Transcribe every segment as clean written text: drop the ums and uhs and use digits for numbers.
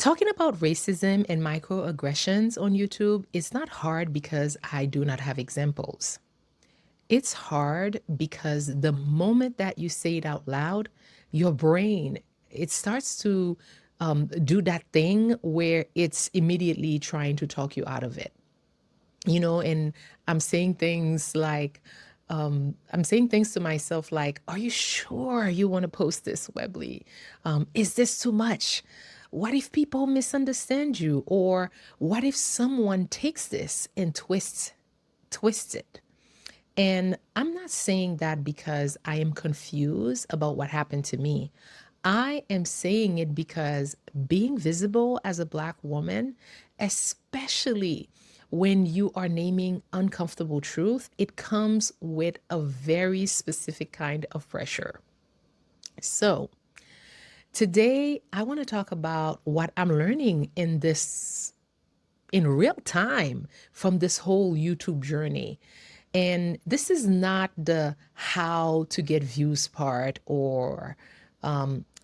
Talking about racism and microaggressions on YouTube is not hard because I do not have examples. It's hard because the moment that you say it out loud, your brain it starts to do that thing where it's immediately trying to talk you out of it. And I'm saying things like, I'm saying things to myself like, are you sure you want to post this, Webley? Is this too much? What if people misunderstand you? Or what if someone takes this and twists it? And I'm not saying that because I am confused about what happened to me. I am saying it because being visible as a Black woman, especially when you are naming uncomfortable truth, it comes with a very specific kind of pressure. So, today I want to talk about what I'm learning in real time from this whole YouTube journey. And this is not the how to get views part or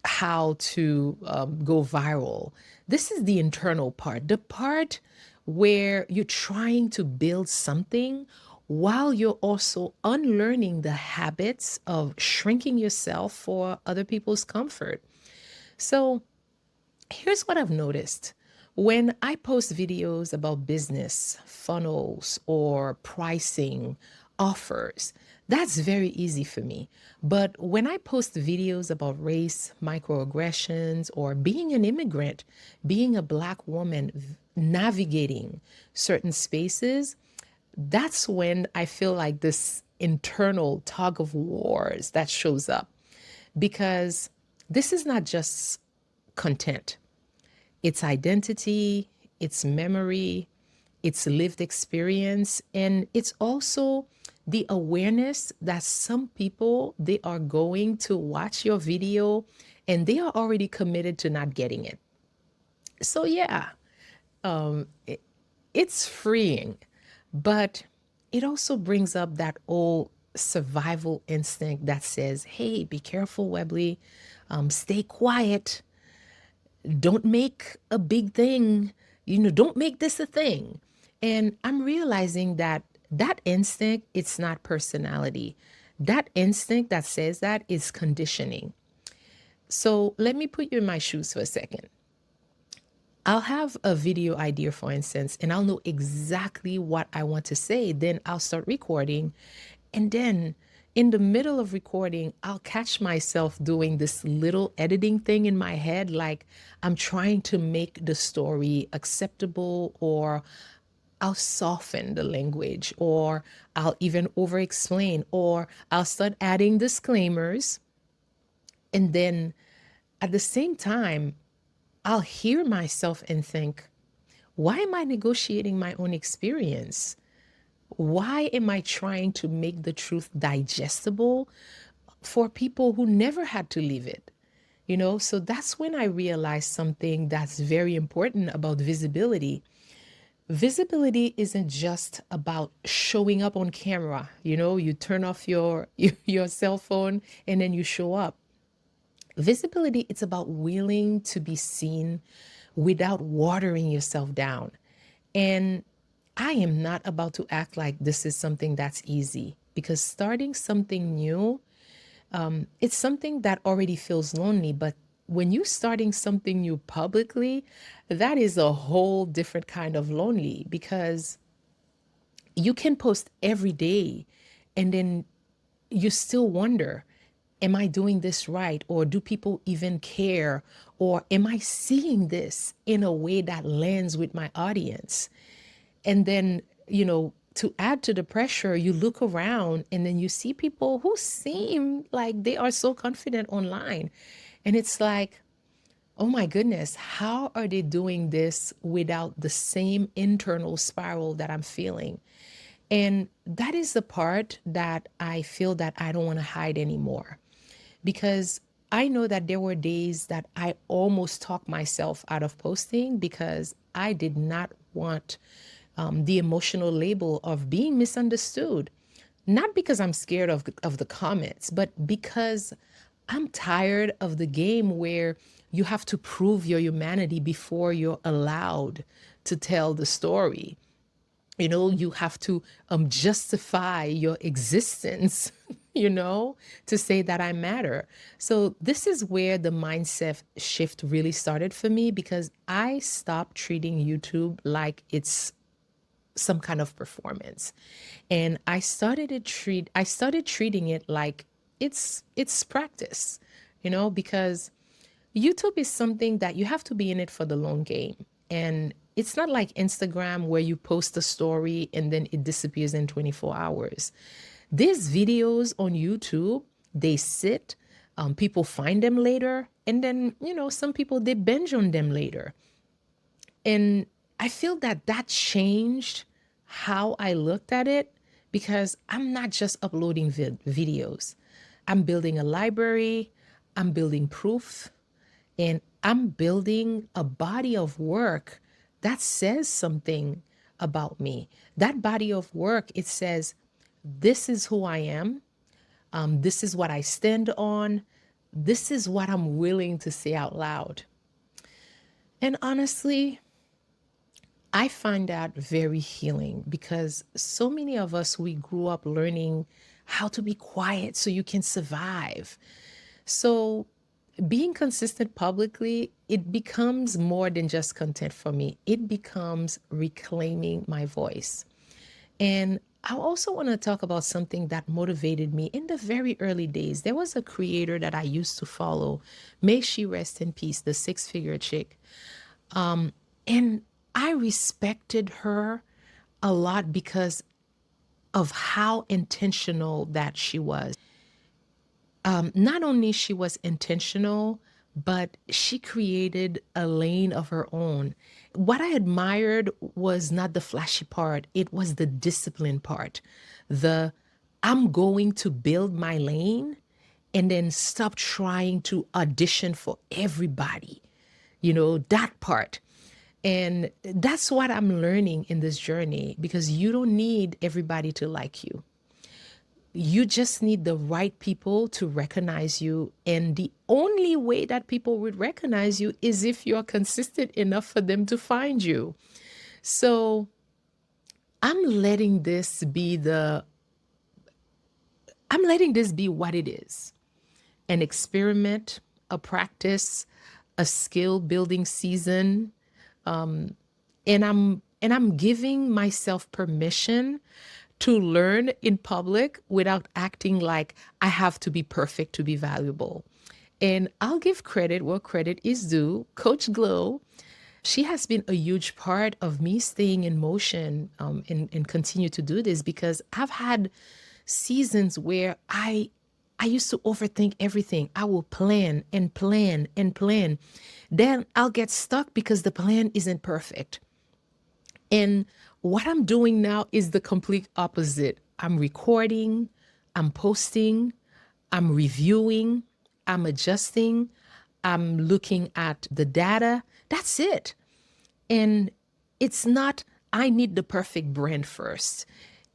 how to go viral. This is the internal part, the part where you're trying to build something while you're also unlearning the habits of shrinking yourself for other people's comfort. So, here's what I've noticed. When I post videos about business, funnels, or pricing, offers, that's very easy for me. But when I post videos about race, microaggressions, or being an immigrant, being a Black woman, navigating certain spaces, that's when I feel like this internal tug of wars that shows up. Because this is not just content. Its identity, its memory, its lived experience, and it's also the awareness that some people they are going to watch your video and they are already committed to not getting it. So yeah, it's freeing, but it also brings up that old survival instinct that says, "Hey, be careful, Webley. Stay quiet. Don't make a big thing, don't make this a thing." And I'm realizing that that instinct, it's not personality. That instinct that says that is conditioning. So let me put you in my shoes for a second. I'll have a video idea, for instance, and I'll know exactly what I want to say. Then I'll start recording. And then in the middle of recording, I'll catch myself doing this little editing thing in my head, like I'm trying to make the story acceptable, or I'll soften the language, or I'll even over explain, or I'll start adding disclaimers. And then at the same time, I'll hear myself and think, why am I negotiating my own experience? Why am I trying to make the truth digestible for people who never had to live it? So that's when I realized something that's very important about visibility. Visibility isn't just about showing up on camera. You turn off your cell phone and then you show up. Visibility, it's about willing to be seen without watering yourself down. And I am not about to act like this is something that's easy, because starting something new, it's something that already feels lonely. But when you're starting something new publicly, that is a whole different kind of lonely, because you can post every day and then you still wonder, am I doing this right? Or do people even care? Or am I seeing this in a way that lands with my audience? And then, to add to the pressure, you look around and then you see people who seem like they are so confident online. And it's like, oh my goodness, how are they doing this without the same internal spiral that I'm feeling? And that is the part that I feel that I don't want to hide anymore, because I know that there were days that I almost talked myself out of posting because I did not want the emotional label of being misunderstood. Not because I'm scared of the comments, but because I'm tired of the game where you have to prove your humanity before you're allowed to tell the story. You have to justify your existence, to say that I matter. So this is where the mindset shift really started for me, because I stopped treating YouTube like it's some kind of performance. And I started treating it like it's practice, because YouTube is something that you have to be in it for the long game. And it's not like Instagram where you post a story and then it disappears in 24 hours. These videos on YouTube, they sit, people find them later, and then, some people they binge on them later. And I feel that that changed how I looked at it, because I'm not just uploading videos. I'm building a library, I'm building proof, and I'm building a body of work that says something about me. That body of work, it says, this is who I am. This is what I stand on. This is what I'm willing to say out loud. And honestly, I find that very healing, because so many of us, we grew up learning how to be quiet so you can survive. So being consistent publicly, it becomes more than just content for me. It becomes reclaiming my voice. And I also want to talk about something that motivated me in the very early days. There was a creator that I used to follow. May she rest in peace, the six-figure chick. And I respected her a lot because of how intentional that she was. Not only she was intentional, but she created a lane of her own. What I admired was not the flashy part, it was the discipline part. The I'm going to build my lane and then stop trying to audition for everybody, that part. And that's what I'm learning in this journey, because you don't need everybody to like you. You just need the right people to recognize you. And the only way that people would recognize you is if you're consistent enough for them to find you. So I'm letting this be what it is: an experiment, a practice, a skill building season. And I'm giving myself permission to learn in public without acting like I have to be perfect to be valuable. And I'll give credit where credit is due. Coach Glow, she has been a huge part of me staying in motion, and continue to do this, because I've had seasons where I used to overthink everything. I will plan and plan and plan. Then I'll get stuck because the plan isn't perfect. And what I'm doing now is the complete opposite. I'm recording, I'm posting, I'm reviewing, I'm adjusting, I'm looking at the data. That's it. And it's not, I need the perfect brand first.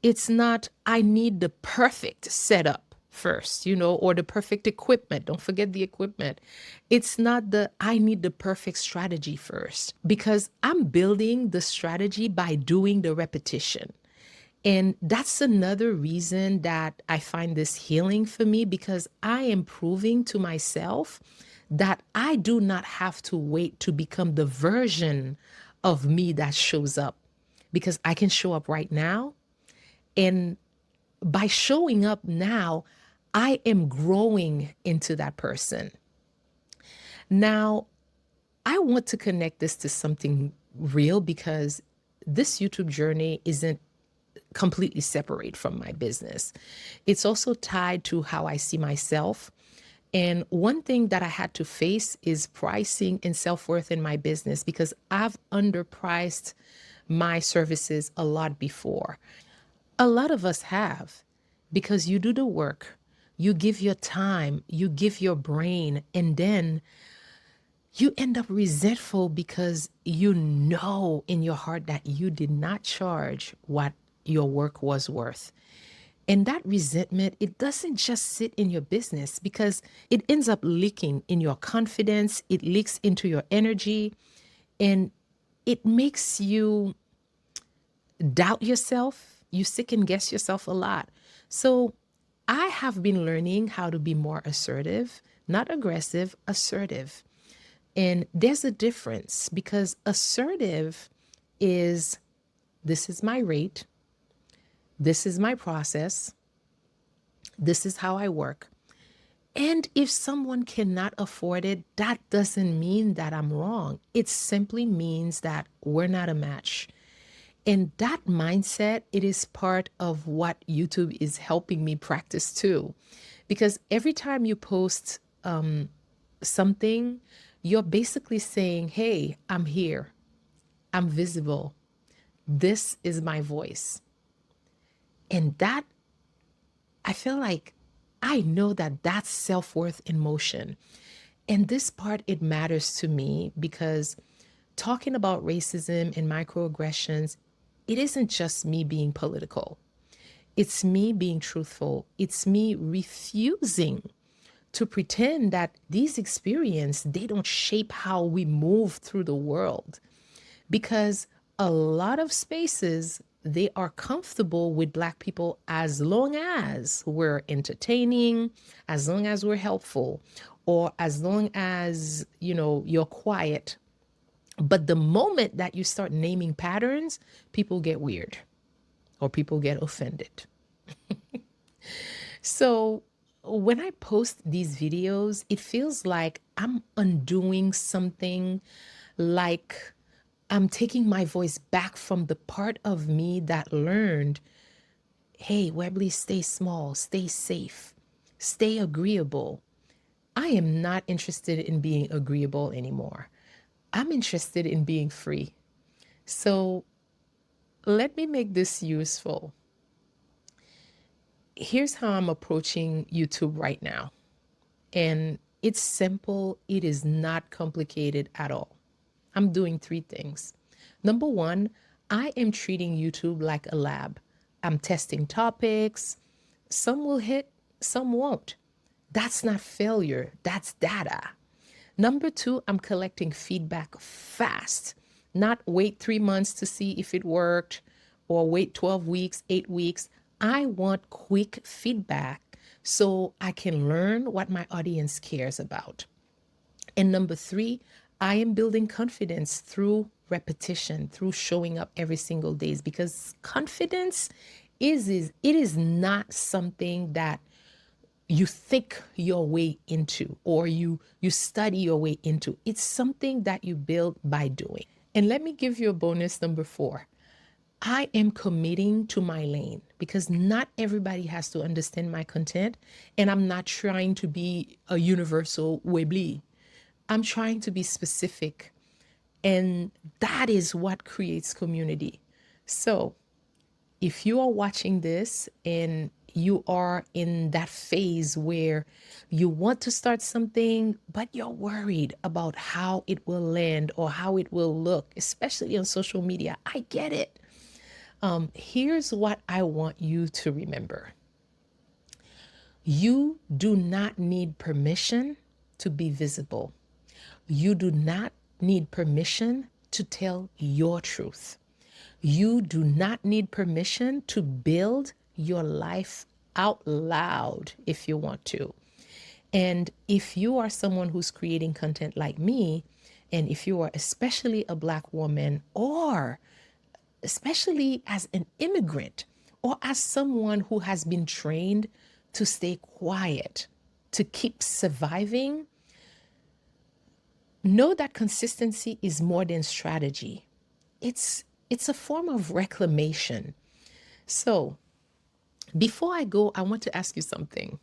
It's not, I need the perfect setup first, or the perfect equipment. Don't forget the equipment. It's not I need the perfect strategy first, because I'm building the strategy by doing the repetition. And that's another reason that I find this healing for me, because I am proving to myself that I do not have to wait to become the version of me that shows up, because I can show up right now. And by showing up now, I am growing into that person. Now, I want to connect this to something real, because this YouTube journey isn't completely separate from my business. It's also tied to how I see myself. And one thing that I had to face is pricing and self-worth in my business, because I've underpriced my services a lot before. A lot of us have, because you do the work, you give your time, you give your brain, and then you end up resentful because you know in your heart that you did not charge what your work was worth. And that resentment, it doesn't just sit in your business because it ends up leaking in your confidence, it leaks into your energy, and it makes you doubt yourself. You second guess yourself a lot. So I have been learning how to be more assertive, not aggressive, assertive. And there's a difference because assertive is this is my rate, this is my process, this is how I work. And if someone cannot afford it, that doesn't mean that I'm wrong. It simply means that we're not a match. And that mindset, it is part of what YouTube is helping me practice too. Because every time you post something, you're basically saying, hey, I'm here, I'm visible, this is my voice. And that, I feel like I know that that's self worth in motion. And this part, it matters to me because talking about racism and microaggressions, it isn't just me being political. It's me being truthful. It's me refusing to pretend that these experiences, they don't shape how we move through the world. Because a lot of spaces, they are comfortable with Black people as long as we're entertaining, as long as we're helpful, or as long as, you're quiet. But the moment that you start naming patterns, people get weird or people get offended. So when I post these videos, it feels like I'm undoing something, like I'm taking my voice back from the part of me that learned, hey, Webley, stay small, stay safe, stay agreeable. I am not interested in being agreeable anymore. I'm interested in being free. So let me make this useful. Here's how I'm approaching YouTube right now. And it's simple, it is not complicated at all. I'm doing three things. Number one, I am treating YouTube like a lab. I'm testing topics. Some will hit, some won't. That's not failure, that's data. Number two, I'm collecting feedback fast, not wait 3 months to see if it worked or wait 12 weeks, 8 weeks. I want quick feedback so I can learn what my audience cares about. And number three, I am building confidence through repetition, through showing up every single day because confidence is it is not something that you think your way into or you study your way into. It's something that you build by doing. And let me give you a bonus number 4. I am committing to my lane because not everybody has to understand my content, and I'm not trying to be a universal Weebly. I'm trying to be specific, and that is what creates community. So if you are watching this and you are in that phase where you want to start something, but you're worried about how it will land or how it will look, especially on social media, I get it. Here's what I want you to remember. You do not need permission to be visible. You do not need permission to tell your truth. You do not need permission to build your life out loud if you want to. And if you are someone who's creating content like me, and if you are especially a Black woman, or especially as an immigrant, or as someone who has been trained to stay quiet, to keep surviving, know that consistency is more than strategy. It's a form of reclamation. So, before I go, I want to ask you something.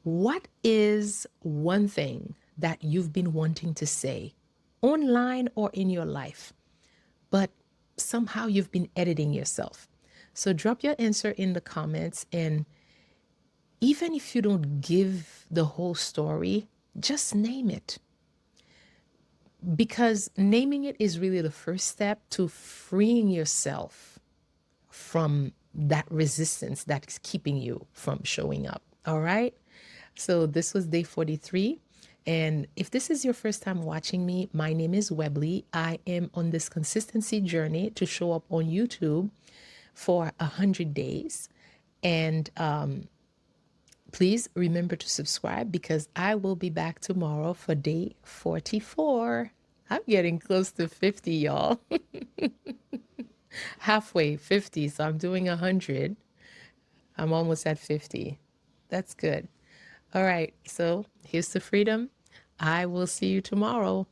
What is one thing that you've been wanting to say online or in your life, but somehow you've been editing yourself? So drop your answer in the comments, and even if you don't give the whole story, just name it. Because naming it is really the first step to freeing yourself from that resistance that's keeping you from showing up. All right. So this was day 43. And if this is your first time watching me, my name is Webley. I am on this consistency journey to show up on YouTube for 100 days. And please remember to subscribe because I will be back tomorrow for day 44. I'm getting close to 50, y'all. Halfway, 50. So I'm doing 100. I'm almost at 50. That's good. All right. So here's the freedom. I will see you tomorrow.